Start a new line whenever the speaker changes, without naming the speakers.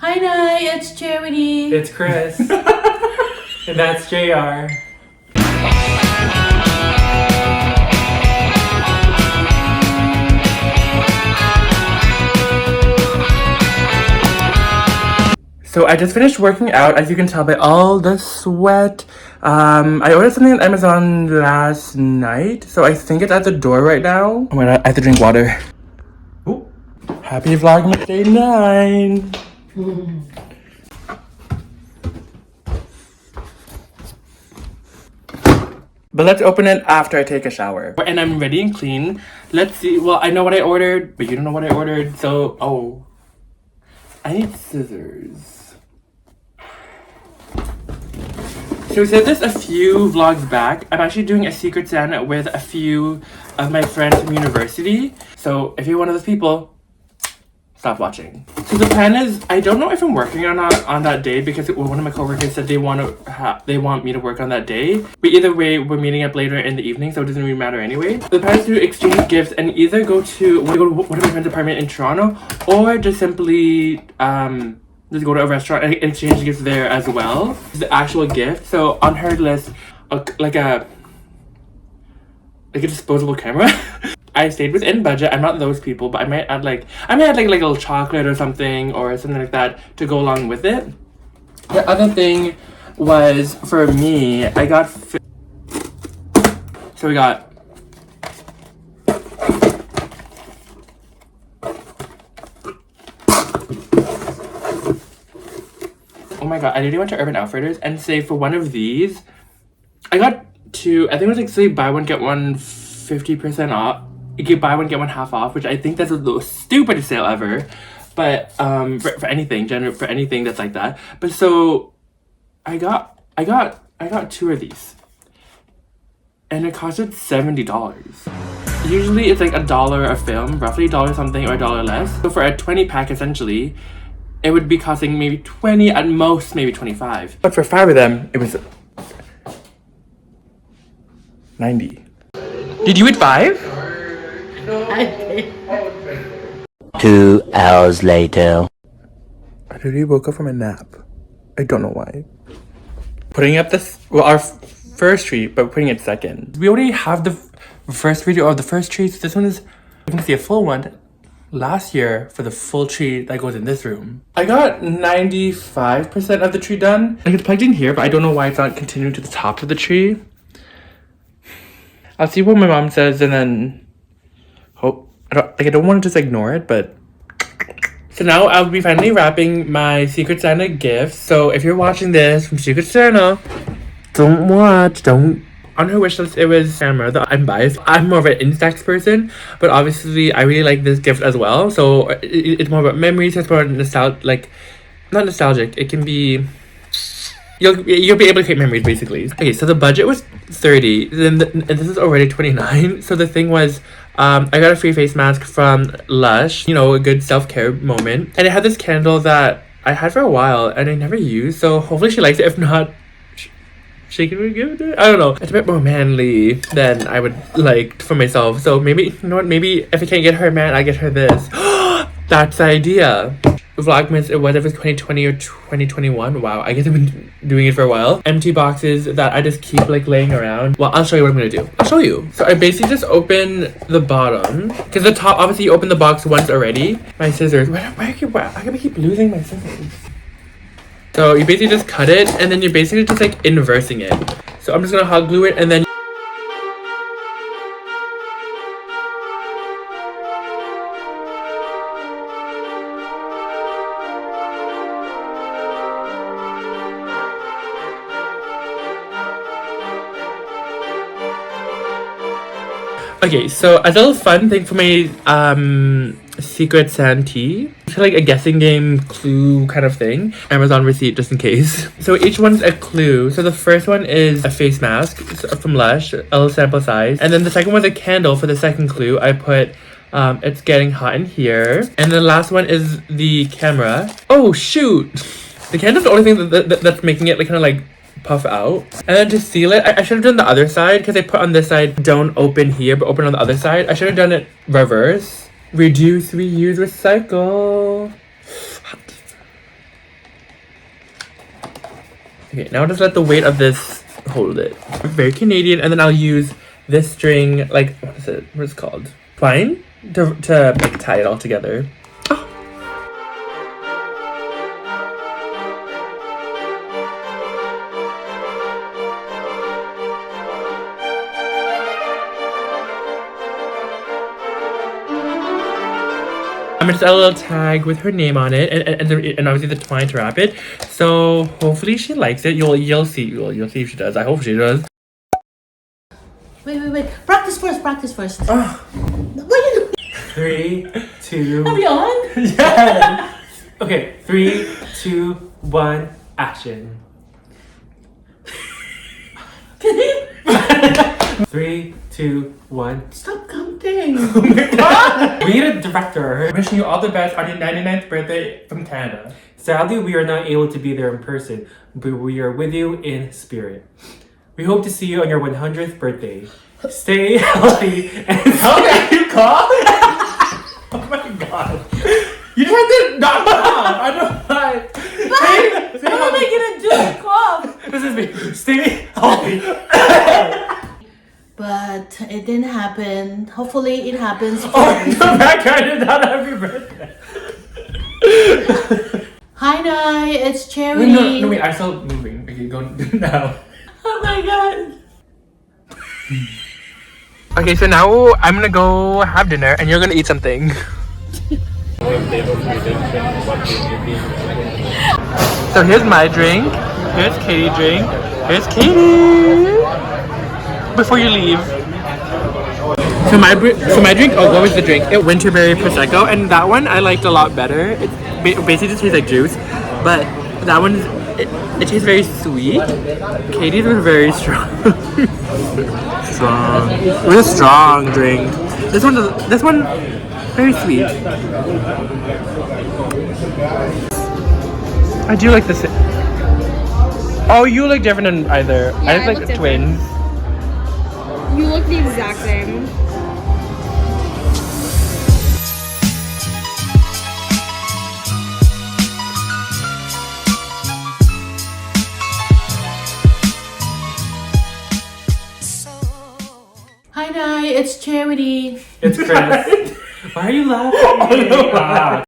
Hi, Nye, it's Charity.
It's Chris. And that's JR. So I just finished working out, as you can tell by all the sweat. I ordered something on Amazon last night, so I think it's at the door right now. Oh my god, I have to drink water. Ooh. Happy Vlogmas Day 9! But let's open it after I take a shower. And I'm ready and clean. Let's see. Well, I know what I ordered, but you don't know what I ordered, so... Oh. I need scissors. So we said this a few vlogs back. I'm actually doing a Secret Santa with a few of my friends from university. So if you're one of those people, stop watching. So the plan is, I don't know if I'm working or not on that day because one of my coworkers said they want me to work on that day. But either way, we're meeting up later in the evening, so it doesn't really matter anyway. The plan is to exchange gifts and either go to one of my friend's apartment in Toronto, or just simply just go to a restaurant and exchange gifts there as well. The actual gift. So on her list, like a disposable camera. I stayed within budget. I'm not those people, but I might add like a little chocolate or something like that to go along with it. The other thing was for me, I got so we got oh my god, I really went to Urban Outfitters and say for one of these, I got two, I think it was like say buy one get one 50% off. You can buy one get one half off, which I think that's the stupidest sale ever. But for anything, for anything that's like that. But so I got two of these. And it costed $70. Usually it's like $1 a film, roughly $1 something or $1 less. So for a 20 pack essentially, it would be costing maybe 20, at most maybe 25. But for 5 of them, it was 90. Did you eat 5?
I did.
2 hours later.
I literally woke up from a nap. I don't know why. Putting up this, well, our first tree, but putting it second. We already have the first video of the first tree, so this one is, you can see a full one last year for the full tree that goes in this room. I got 95% of the tree done. Like it's plugged in here, but I don't know why it's not continuing to the top of the tree. I'll see what my mom says and then hope. I don't want to just ignore it, but. So now I'll be finally wrapping my Secret Santa gifts. So if you're watching this from Secret Santa, don't. On her wish list, it was camera. I'm biased. I'm more of an Instax person, but obviously I really like this gift as well. So it's more about memories. It's more not nostalgic. It can be. You'll be able to create memories basically. Okay, so the budget was 30, and this is already 29. So the thing was, I got a free face mask from Lush. You know, a good self-care moment. And it had this candle that I had for a while and I never used. So hopefully she likes it. If not, she can give it. I don't know. It's a bit more manly than I would like for myself. So maybe, you know what? Maybe if I can't get her a man, I get her this. That's the idea. Vlogmas, whether it was 2020 or 2021. Wow, I guess I've been doing it for a while. Empty boxes that I just keep like laying around. Well, I'll show you what I'm gonna do. I'll show you. So I basically just open the bottom because the top, obviously you open the box once already. My scissors. Why I keep losing my scissors? So you basically just cut it and then you're basically just like inversing it. So I'm just gonna hot glue it and then. Okay, so as a little fun thing for my Secret Santa, like a guessing game clue kind of thing. Amazon receipt just in case. So each one's a clue. So the first one is a face mask from Lush, a little sample size. And then the second one's a candle for the second clue. I put it's getting hot in here. And the last one is the camera. Oh shoot! The candle's the only thing that's making it like kind of like puff out. And then to seal it, I should have done the other side because I put on this side don't open here but open on the other side. I should have done it reverse. Reduce, reuse, recycle. Okay, now just let the weight of this hold it. Very Canadian, and then I'll use this string, like, what is it? What is it called? Twine? To like tie it all together. I'm gonna just add a little tag with her name on it, and obviously the twine to wrap it. So hopefully she likes it. You'll see. You'll see if she does. I hope she does.
Wait. Practice first.
Oh.
What are you
3, 2.
Are we on?
Yes. Okay, 3, 2, 1, action. 3, 2, 1.
Stop counting.
We need a director.
Wishing you all the best on your 99th birthday from Canada.
Sadly, we are not able to be there in person, but we are with you in spirit. We hope to see you on your 100th birthday. Stay healthy and
How did you cough? Oh my god. You just had to not cough. I don't know why.
What am I gonna do? Cough.
This is me. Stay healthy.
But it didn't happen. Hopefully it happens.
Oh, the background is not happy birthday.
Hi, Nai. It's Charity.
No, wait. I'm still moving. Okay, go now.
Oh my god.
Okay, so now I'm gonna go have dinner, and you're gonna eat something. So here's my drink. Here's Katie's drink. Here's Katie. Before you leave. So my drink. Oh, what was the drink? It winterberry prosecco, and that one I liked a lot better. It basically just tastes like juice, but that one it tastes very sweet. Katie's was very strong. Strong. It was a strong drink. This one very sweet. I do like this. Oh, you look different than either.
Yeah,
I
I
look like
look different.
twins.
You look the exact same.
Hi, Nai. It's Charity.
It's Chris. Why are you laughing?